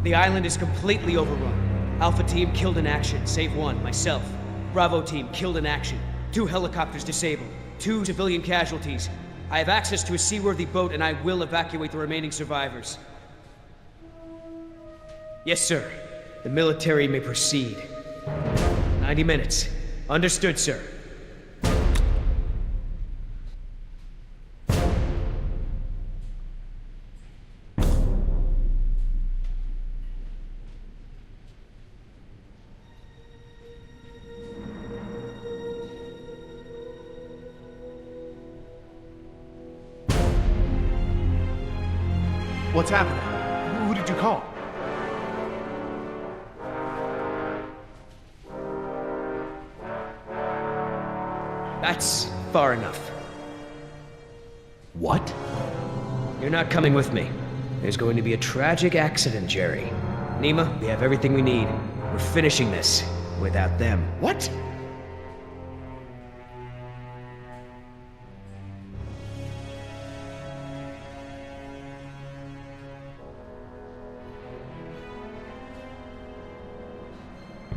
B: The island is completely overrun. Alpha team killed in action, save one, myself. Bravo team killed in action. 2 helicopters disabled. 2 civilian casualties. I have access to a seaworthy boat and I will evacuate the remaining survivors. Yes, sir. The military may proceed. 90 minutes. Understood, sir.
G: What's happening? Who did you call?
B: That's far enough.
A: What?
B: You're not coming with me. There's going to be a tragic accident, Jerry. Nima, we have everything we need. We're finishing this without them.
G: What?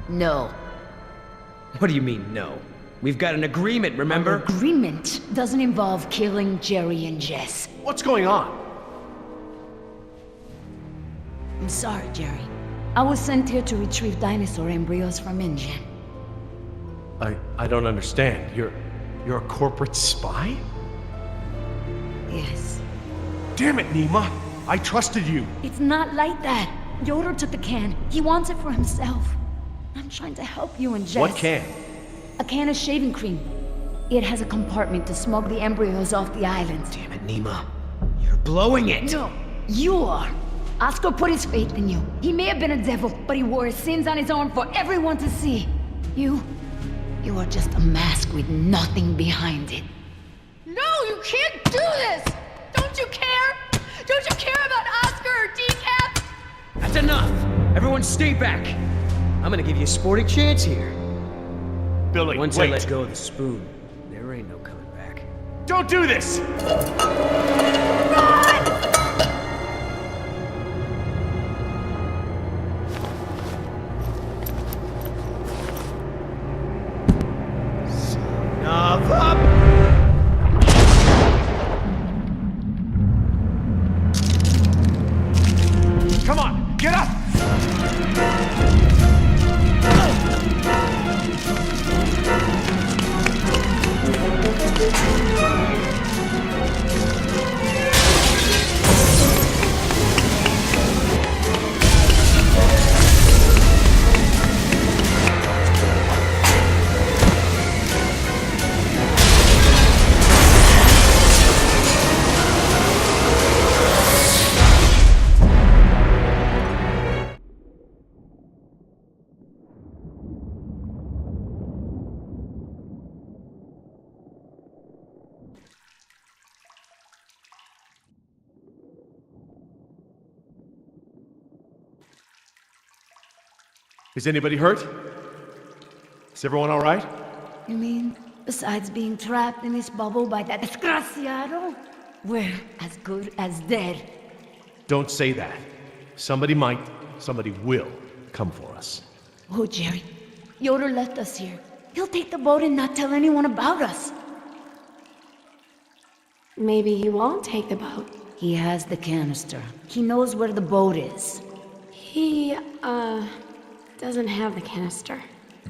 C: No.
B: What do you mean, no? We've got an agreement, remember?
C: Agreement doesn't involve killing Jerry and Jess.
G: What's going on?
C: I'm sorry, Jerry. I was sent here to retrieve dinosaur embryos from ENG.
A: I don't understand. You're a corporate spy?
C: Yes.
G: Damn it, Nima! I trusted you!
C: It's not like that. Yoder took the can. He wants it for himself. I'm trying to help you and Jess.
A: What can?
C: A can of shaving cream. It has a compartment to smuggle the embryos off the island.
B: Damn it, Nima. You're blowing it!
C: No, you are. Oscar put his faith in you. He may have been a devil, but he wore his sins on his arm for everyone to see. You are just a mask with nothing behind it.
E: No, you can't do this! Don't you care? Don't you care about Oscar or Decaf?
B: That's enough! Everyone stay back! I'm gonna give you a sporting chance here.
G: Billy,
B: Once
G: wait!
B: I let go of the spoon, there ain't no coming back.
G: Don't do this!
B: Enough up!
G: Come on, get up! Is anybody hurt? Is everyone all right?
C: You mean, besides being trapped in this bubble by that desgraciado, we're as good as dead?
A: Don't say that. Somebody might, somebody will come for us.
C: Oh, Jerry. Yoder left us here. He'll take the boat and not tell anyone about us.
E: Maybe he won't take the boat.
C: He has the canister. He knows where the boat is.
E: He, doesn't have the canister.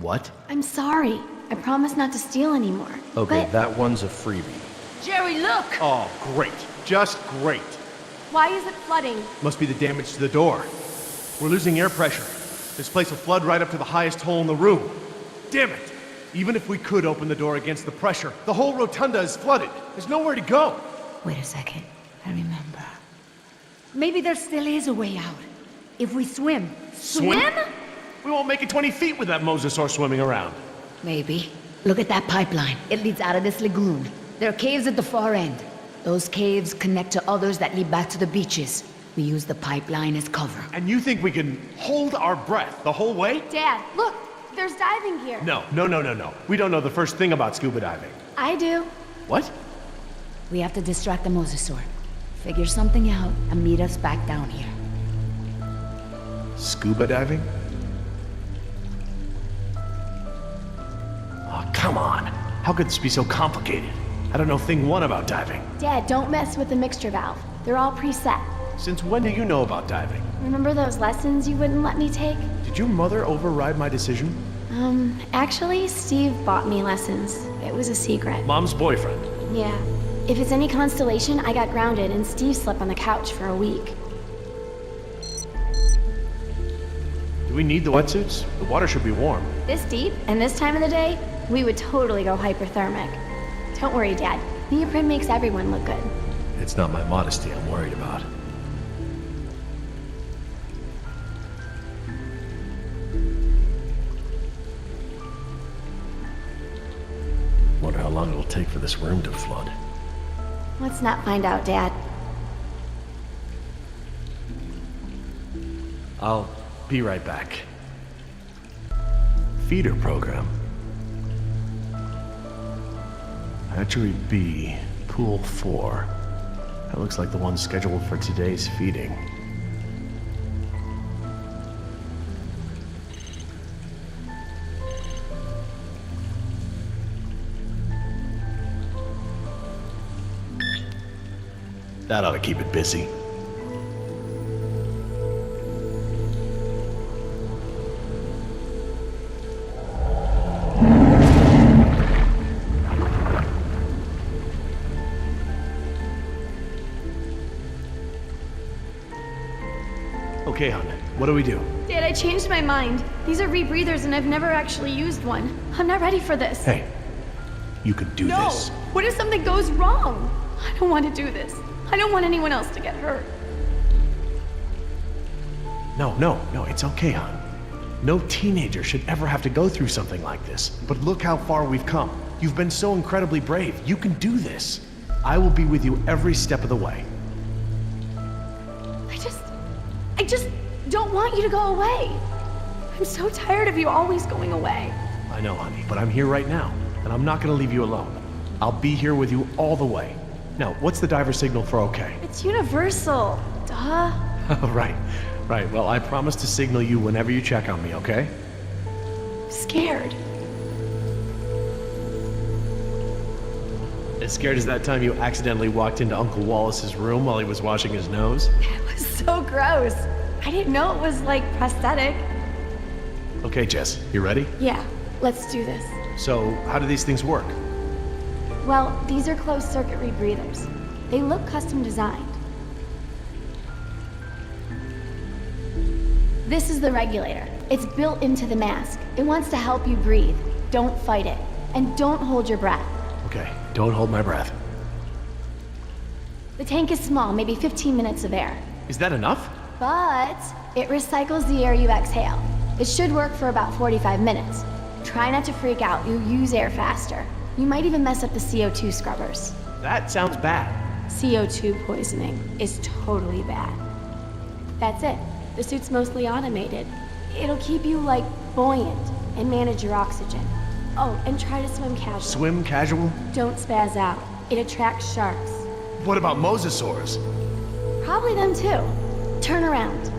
A: What?
E: I'm sorry. I promise not to steal anymore.
A: Okay,
E: But
A: that one's a freebie.
C: Jerry, look!
G: Oh, great. Just great.
E: why is it flooding?
G: Must be the damage to the door. We're losing air pressure. This place will flood right up to the highest hole in the room. Damn it! Even if we could open the door against the pressure, the whole rotunda is flooded. There's nowhere to go.
C: Wait a second. I remember. Maybe there still is a way out. If we swim.
G: Swim? We won't make it 20 feet with that mosasaur swimming around.
C: Maybe. Look at that pipeline. It leads out of this lagoon. There are caves at the far end. Those caves connect to others that lead back to the beaches. We use the pipeline as cover.
G: And you think we can hold our breath the whole way?
E: Dad, look, there's diving gear.
G: No. We don't know the first thing about scuba diving.
E: I do.
G: What?
C: We have to distract the mosasaur. Figure something out and meet us back down here.
G: Scuba diving? Oh, come on. How could this be so complicated? I don't know thing one about diving.
E: Dad, don't mess with the mixture valve. They're all preset.
G: Since when do you know about diving?
E: Remember those lessons you wouldn't let me take?
G: Did your mother override my decision?
E: Actually, Steve bought me lessons. It was a secret.
G: Mom's boyfriend.
E: Yeah. If it's any constellation, I got grounded and Steve slept on the couch for a week.
G: Do we need the wetsuits? The water should be warm.
E: This deep, and this time of the day, we would totally go hyperthermic. Don't worry, Dad. Neoprene makes everyone look good.
A: It's not my modesty I'm worried about. Wonder how long it'll take for this room to flood.
E: Let's not find out, Dad.
A: I'll be right back. Feeder program. Hatchery B, Pool 4. That looks like the one scheduled for today's feeding. That ought to keep it busy. Okay, hon. What do we do?
E: Dad, I changed my mind. These are rebreathers and I've never actually used one. I'm not ready for this.
A: Hey, you can do
E: No!
A: this.
E: What if something goes wrong? I don't want to do this. I don't want anyone else to get hurt.
A: No, it's okay, hon. No teenager should ever have to go through something like this.
G: But look how far we've come. You've been so incredibly brave. You can do this. I will be with you every step of the way.
E: I just don't want you to go away. I'm so tired of you always going away.
G: I know, honey, but I'm here right now, and I'm not gonna leave you alone. I'll be here with you all the way. Now, what's the diver signal for okay?
E: It's universal. Duh.
G: Oh, right. Well, I promise to signal you whenever you check on me, okay?
E: I'm scared.
G: As scared as that time you accidentally walked into Uncle Wallace's room while he was washing his nose?
E: It was so gross. I didn't know it was like prosthetic.
G: Okay, Jess, you ready?
E: Yeah, let's do this.
G: So, how do these things work?
E: Well, these are closed circuit rebreathers. They look custom designed. This is the regulator. It's built into the mask. It wants to help you breathe. Don't fight it. And don't hold your breath.
G: Okay, don't hold my breath.
E: The tank is small, maybe 15 minutes of air.
G: Is that enough?
E: But it recycles the air you exhale. It should work for about 45 minutes. Try not to freak out. You'll use air faster. You might even mess up the CO2 scrubbers.
G: That sounds bad.
E: CO2 poisoning is totally bad. That's it. The suit's mostly automated. It'll keep you, like, buoyant and manage your oxygen. Oh, and try to swim casual.
G: Swim casual?
E: Don't spaz out. It attracts sharks.
G: What about mosasaurs?
E: Probably them too. Turn around.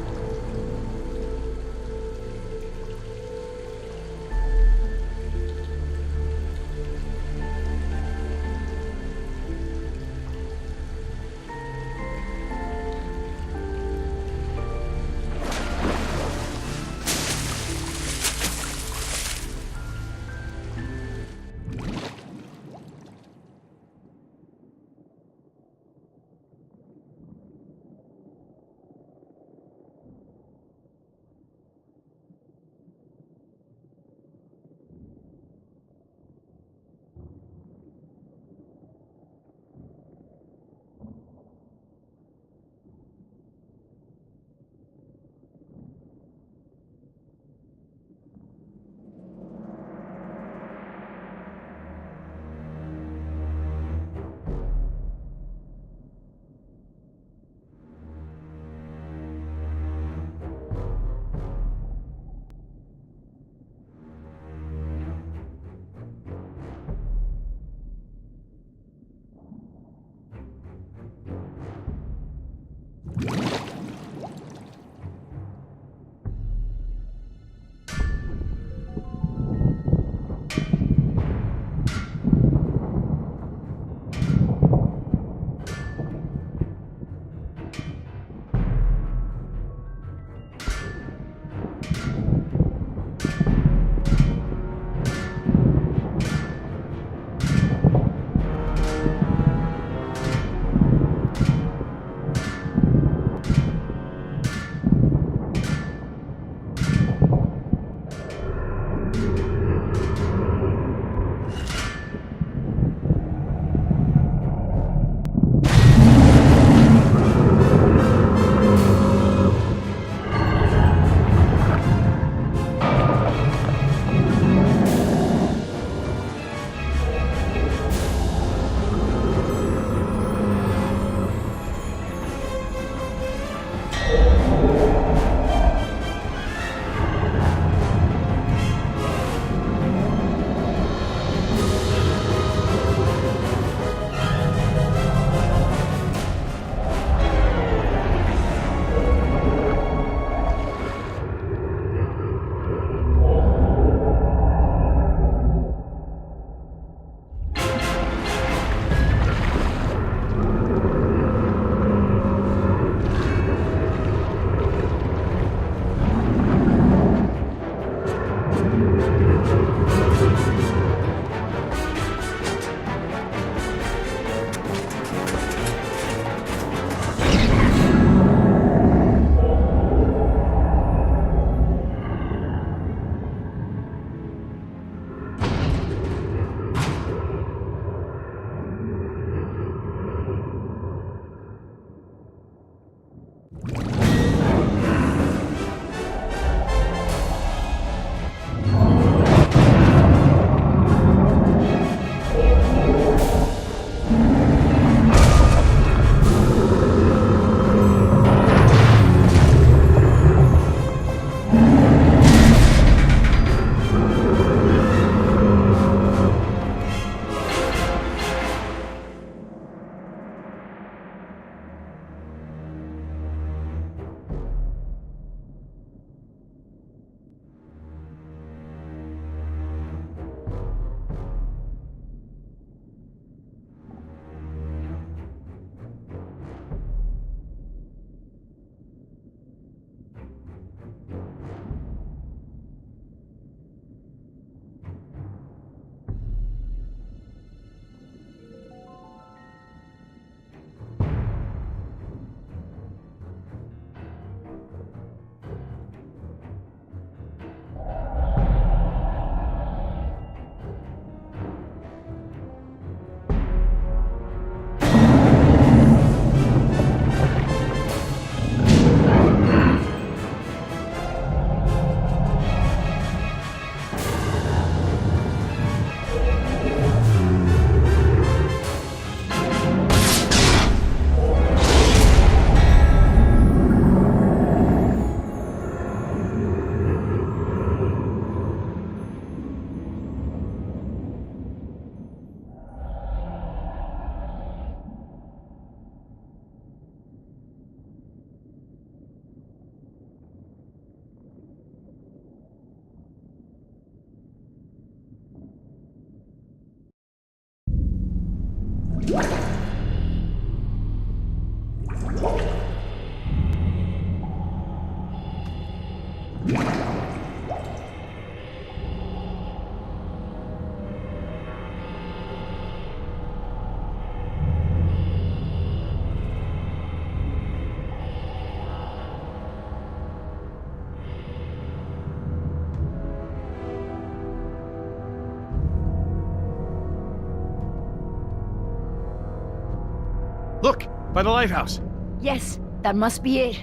A: Look, by the lighthouse.
C: Yes, that must be it.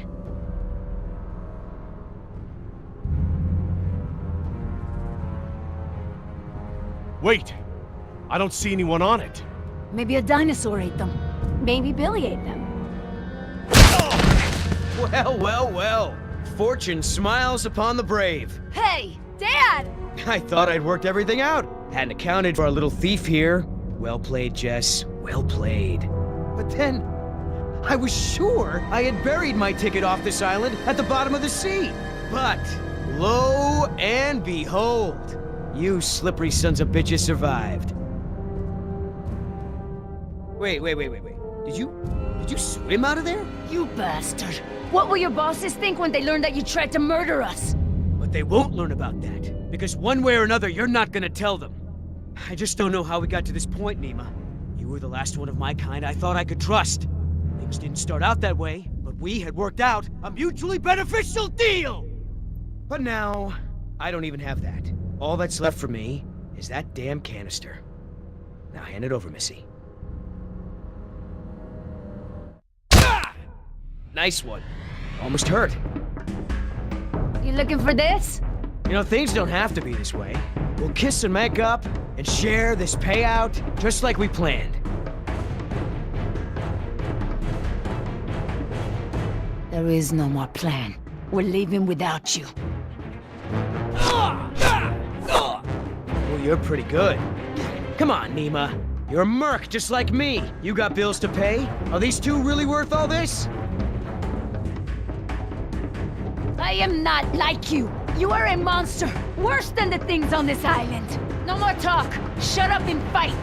G: Wait! I don't see anyone on it.
C: Maybe a dinosaur ate them.
E: Maybe Billy ate them.
B: Well, well, well. Fortune smiles upon the brave.
C: Hey, Dad!
B: I thought I'd worked everything out. Hadn't accounted for our little thief here. Well played, Jess. Well played. But then, I was sure I had buried my ticket off this island at the bottom of the sea. But, lo and behold, you slippery sons of bitches survived. Wait. Did you swim out of there?
C: You bastard! What will your bosses think when they learn that you tried to murder us?
B: But they won't learn about that, because one way or another, you're not gonna tell them. I just don't know how we got to this point, Nima. You were the last one of my kind I thought I could trust. Things didn't start out that way, but we had worked out a mutually beneficial deal! But now, I don't even have that. All that's left for me is that damn canister. Now hand it over, Missy. Ah! Nice one. Almost hurt.
C: You looking for this?
B: You know, things don't have to be this way. We'll kiss and make up, and share this payout, just like we planned.
C: There is no more plan. We're leaving without you.
B: Well, you're pretty good. Come on, Nima. You're a merc just like me. You got bills to pay. Are these two really worth all this?
C: I am not like you. You are a monster, worse than the things on this island. No more talk. Shut up and fight.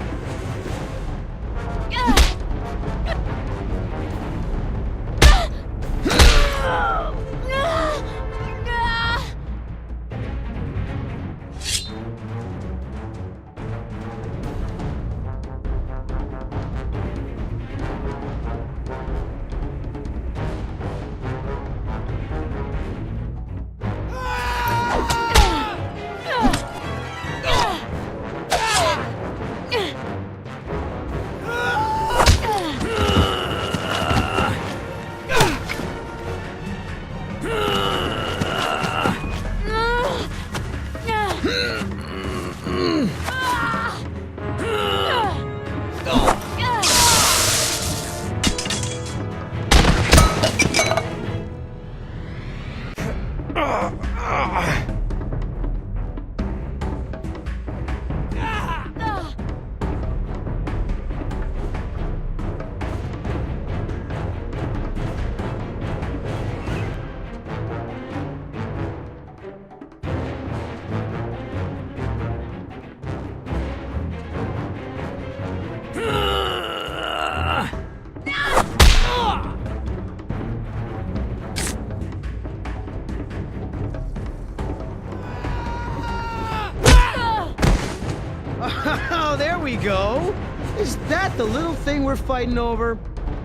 B: Oh, there we go. Is that the little thing we're fighting over?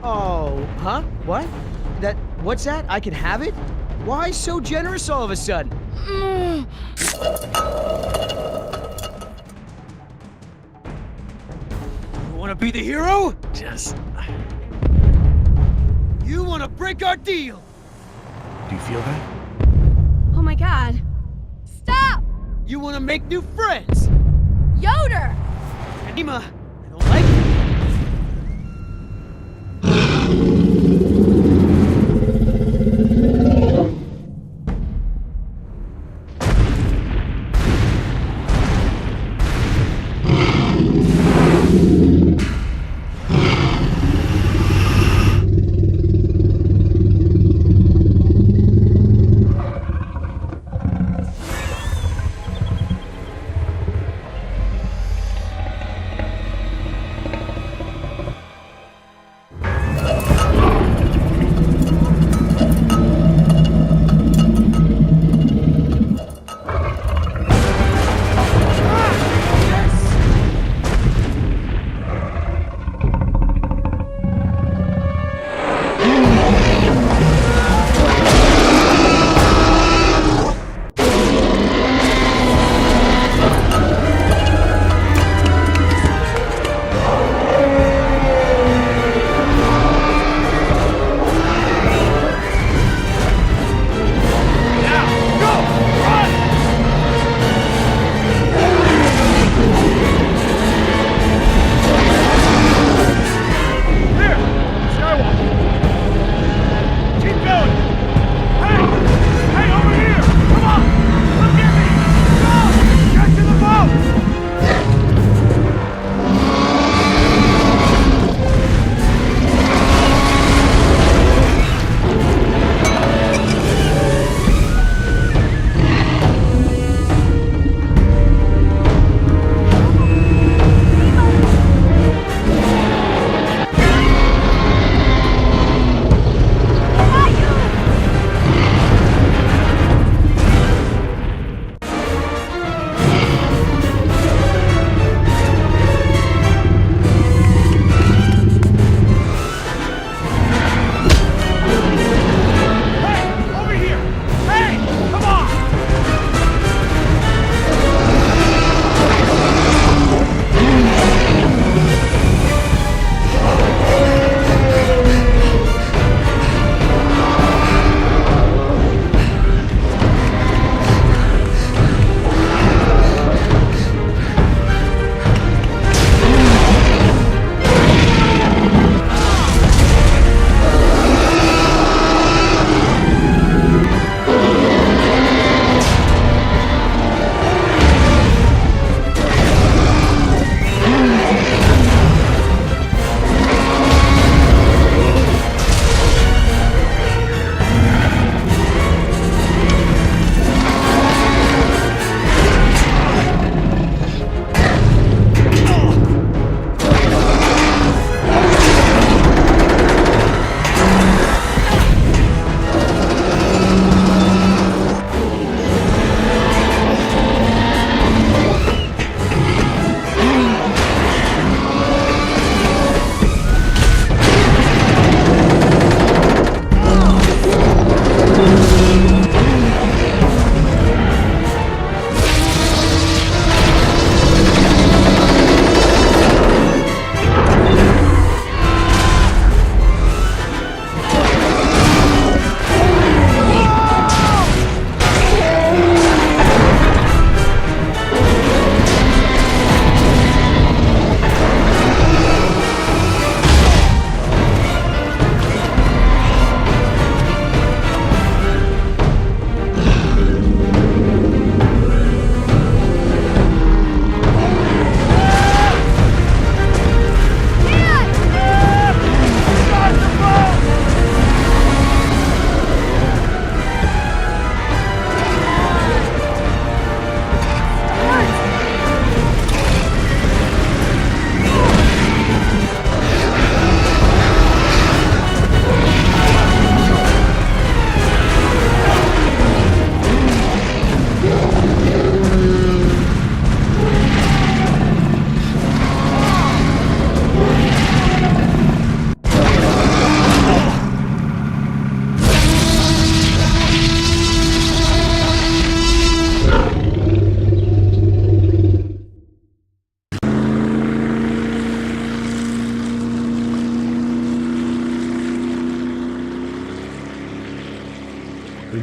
B: Oh, huh? What? What's that? I can have it? Why so generous all of a sudden? You want to be the hero?
A: Just...
B: You want to break our deal?
A: Do you feel that?
E: Oh my god. Stop!
B: You want to make new friends?
E: Yoder!
B: Nima, I don't like it.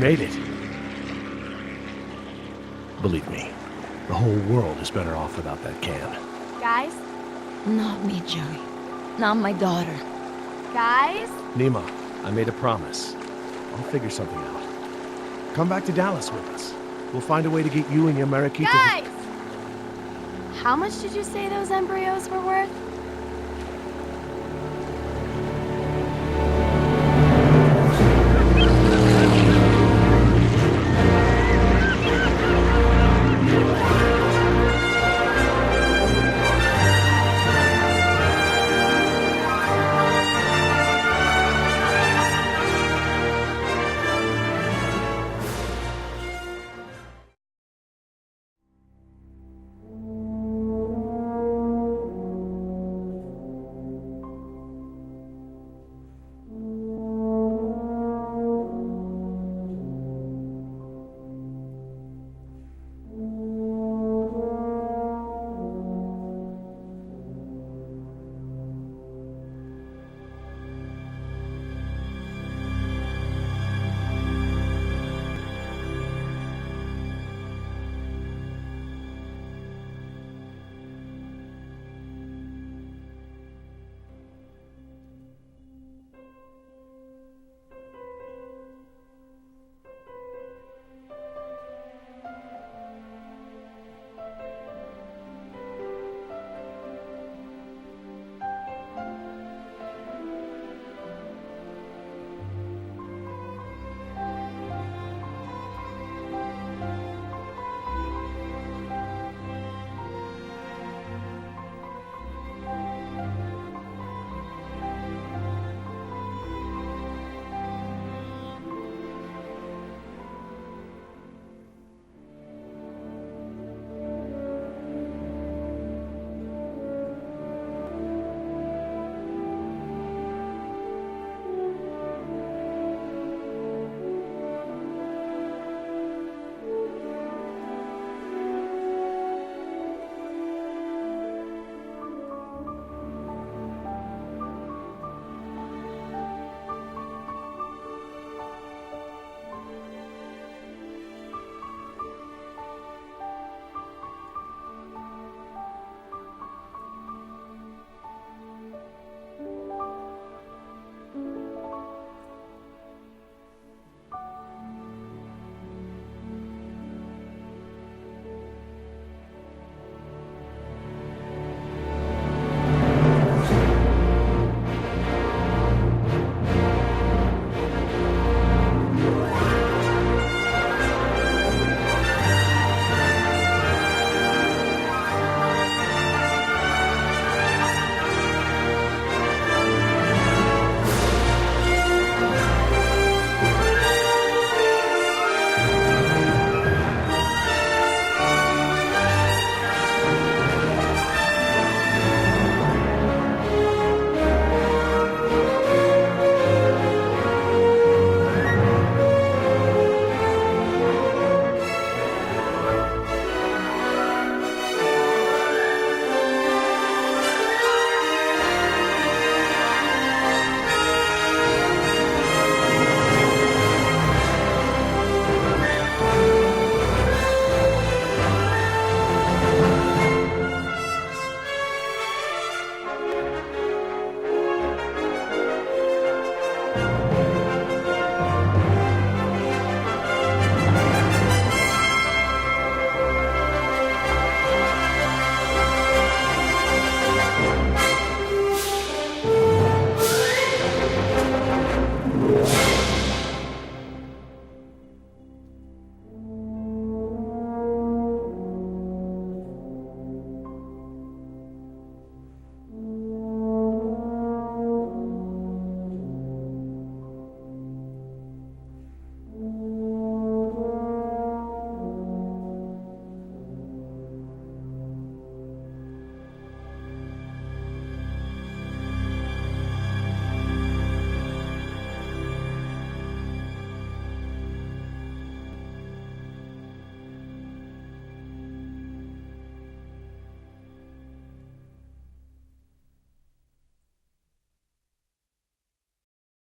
A: made it. Believe me, the whole world is better off without that can.
E: Guys?
C: Not me, Joey. Not my daughter.
E: Guys?
A: Nima, I made a promise. I'll figure something out. Come back to Dallas with us. We'll find a way to get you and your Mariquita...
E: Guys! How much did you say those embryos were worth?